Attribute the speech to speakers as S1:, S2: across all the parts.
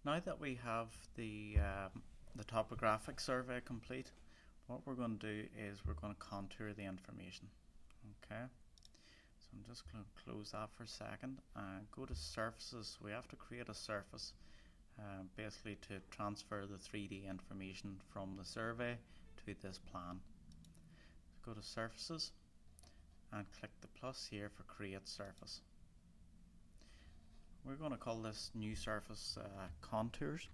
S1: Now that we have the topographic survey complete, what we're going to do is we're going to contour the information. Okay, so I'm just going to close that for a second and go to surfaces. We have to create a surface basically to transfer the 3D information from the survey to this plan. So go to surfaces and click the plus here for create surface. We're going to call this new surface contours,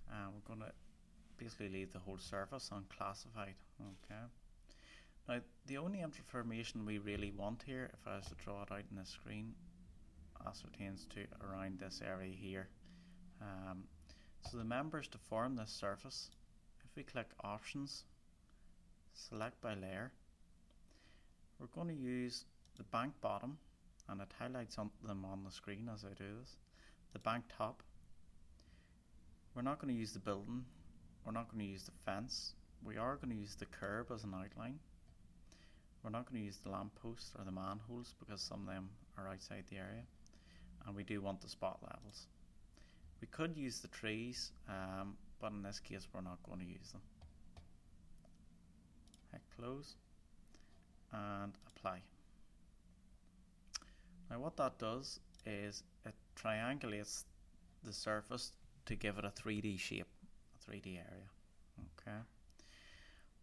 S1: and we're going to basically leave the whole surface unclassified. Okay. Now the only information we really want here, if I was to draw it out in the screen, ascertains to around this area here. So the members to form this surface, if we click options, select by layer, we're going to use the bank bottom, and it highlights them on the screen as I do this. The bank top. We're not going to use the building, we're not going to use the fence, we are going to use the curb as an outline. We're not going to use the lampposts or the manholes because some of them are outside the area, and we do want the spot levels. We could use the trees, but in this case we're not going to use them. Hit close and apply. Now what that does is it triangulates the surface to give it a 3D shape, a 3D area. Okay.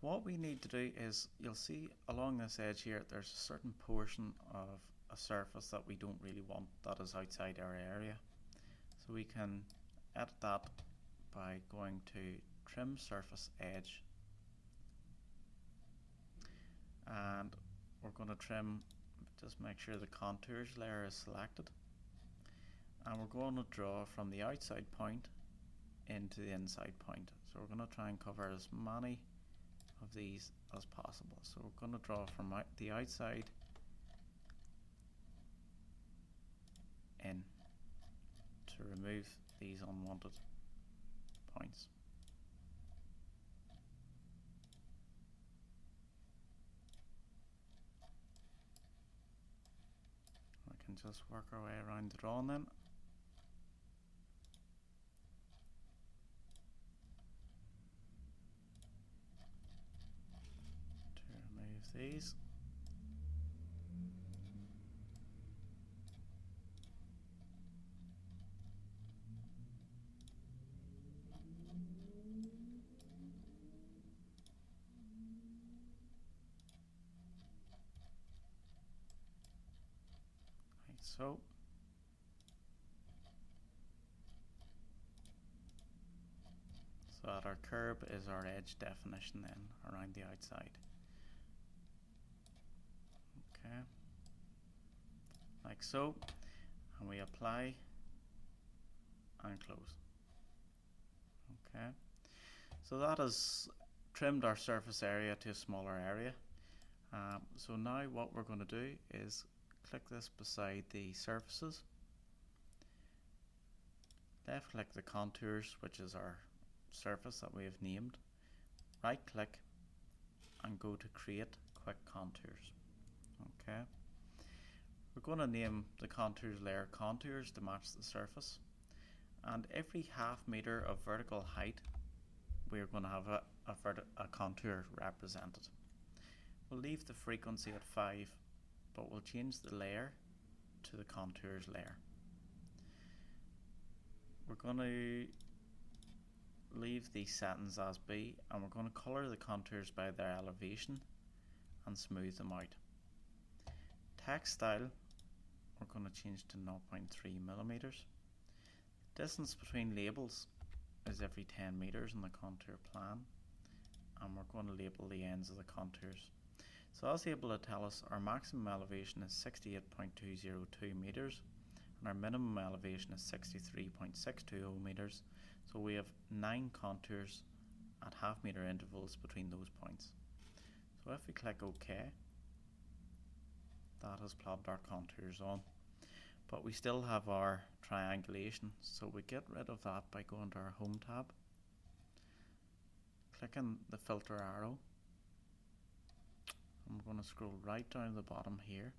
S1: What we need to do is, you'll see along this edge here, there's a certain portion of a surface that we don't really want that is outside our area. So we can edit that by going to trim surface edge, and we're going to trim, just make sure the contours layer is selected, and we're going to draw from the outside point into the inside point. So we're going to try and cover as many of these as possible. So we're going to draw from the outside in to remove these unwanted points. We can just work our way around the drawing then. To remove these. So that our curb is our edge definition then around the outside. Okay, like so, and we apply and close. Okay, so that has trimmed our surface area to a smaller area. So now what we're going to do is click this beside the surfaces, left click the contours, which is our surface that we have named, right click and go to create quick contours. Okay, we're going to name the contours layer contours to match the surface, and every half meter of vertical height we're going to have a contour represented. We'll leave the frequency at 5, but we'll change the layer to the contours layer. We're going to leave these settings as be, and we're going to colour the contours by their elevation and smooth them out. Text style, we're going to change to 0.3 millimeters. Distance between labels is every 10 meters in the contour plan, and we're going to label the ends of the contours. So that's able to tell us our maximum elevation is 68.202 meters and our minimum elevation is 63.620 meters. So we have 9 contours at half meter intervals between those points. So if we click OK, that has plotted our contours on. But we still have our triangulation, so we get rid of that by going to our Home tab, clicking the filter arrow, and we're going to scroll right down to the bottom here,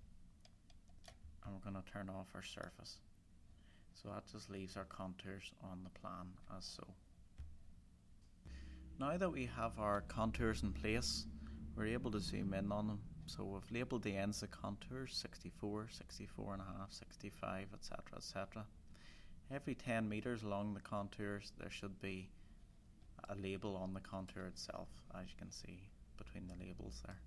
S1: and we're going to turn off our surface. So that just leaves our contours on the plan as so. Now that we have our contours in place, we're able to zoom in on them. So we've labelled the ends of contours 64, 64 and a half, 65, etc, etc. Every 10 meters along the contours there should be a label on the contour itself, as you can see between the labels there.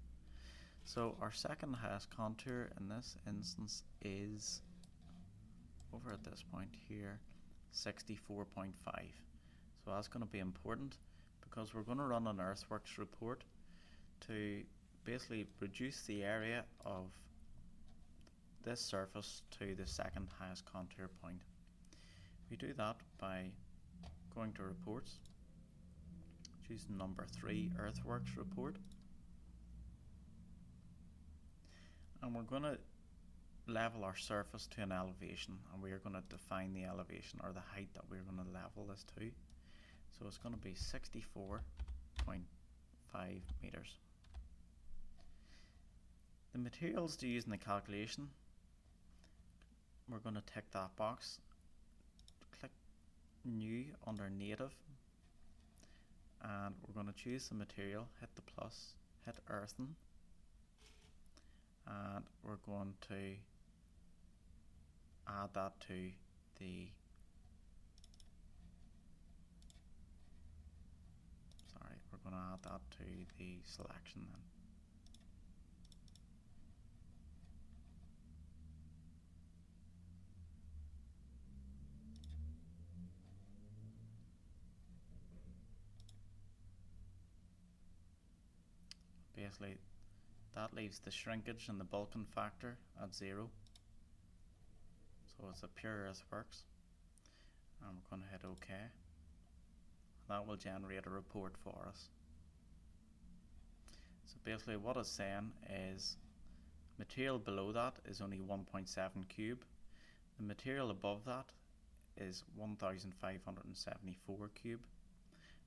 S1: So our second highest contour in this instance is over at this point here, 64.5. So that's going to be important because we're going to run an Earthworks report to basically reduce the area of this surface to the second highest contour point. We do that by going to reports, choosing number 3, Earthworks Report, and we're going to level our surface to an elevation, and we are going to define the elevation or the height that we're going to level this to. So it's going to be 64.5 meters. The materials to use in the calculation, we're going to tick that box, click new under native, and we're going to choose the material, hit the plus, hit earthen, and we're going to add that to the we're going to add that to the selection then. Basically that leaves the shrinkage and the bulking factor at 0. So it's a pure earthworks, and we're going to hit OK. That will generate a report for us. So basically what it's saying is material below that is only 1.7 cube. The material above that is 1,574 cube.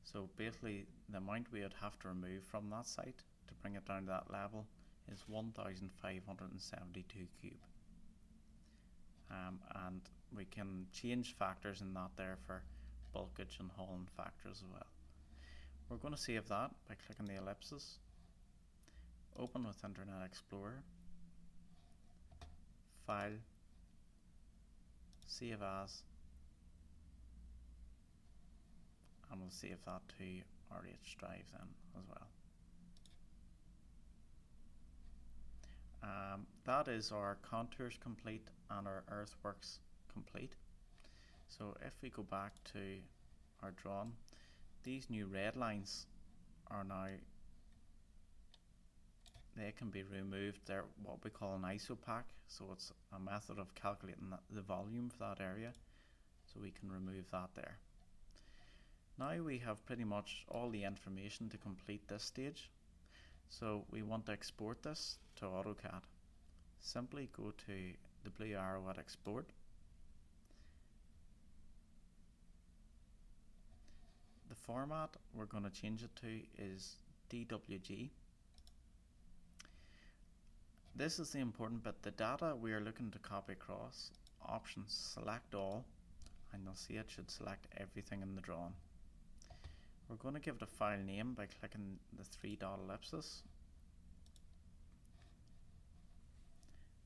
S1: So basically the amount we would have to remove from that site to bring it down to that level is 1,572 cube. And we can change factors in that there for bulkage and hauling factors as well. We're going to save that by clicking the ellipsis, open with Internet Explorer, File, Save As, and we'll save that to our H drive then as well. That is our contours complete and our earthworks complete. So if we go back to our drawing, these new red lines are now, they can be removed. They're what we call an isopack, so it's a method of calculating the volume for that area, so we can remove that there. Now we have pretty much all the information to complete this stage, so we want to export this to AutoCAD. Simply go to the blue arrow at Export. The format we're going to change it to is DWG. This is the important bit. The data we are looking to copy across, options, select all, and you'll see it should select everything in the drawing. We're going to give it a file name by clicking the 3-dot ellipsis,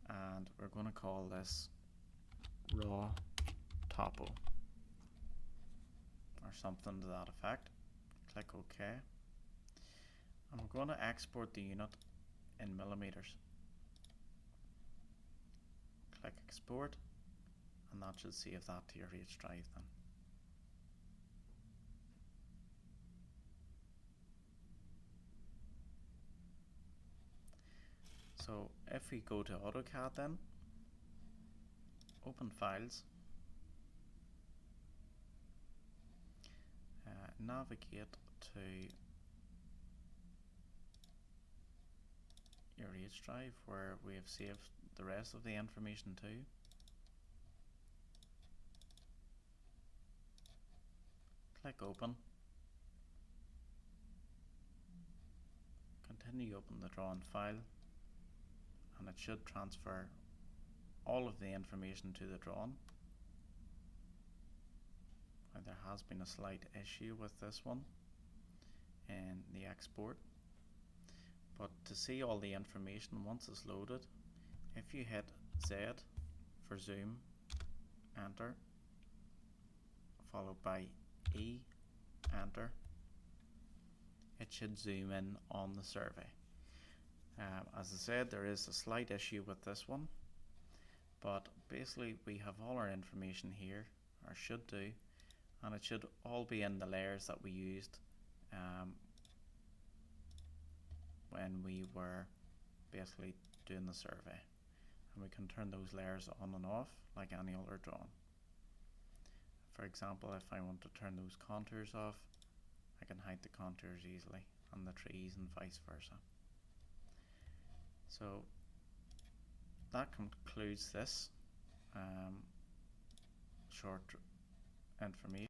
S1: and we're going to call this raw topo or something to that effect. Click OK, and we're going to export the unit in millimeters. Click Export, and that should save that to your H drive then. So if we go to AutoCAD then, open Files, navigate to your H drive where we have saved the rest of the information to. Click Open. Continue to open the drawn file, and it should transfer all of the information to the drawing. Now there has been a slight issue with this one in the export, but to see all the information once it's loaded, if you hit Z for zoom, enter, followed by E, enter, it should zoom in on the survey. As I said, there is a slight issue with this one, but basically we have all our information here, or should do, and it should all be in the layers that we used when we were basically doing the survey. And we can turn those layers on and off like any other drawing. For example, if I want to turn those contours off, I can hide the contours easily, and the trees, and vice versa. So that concludes this short information.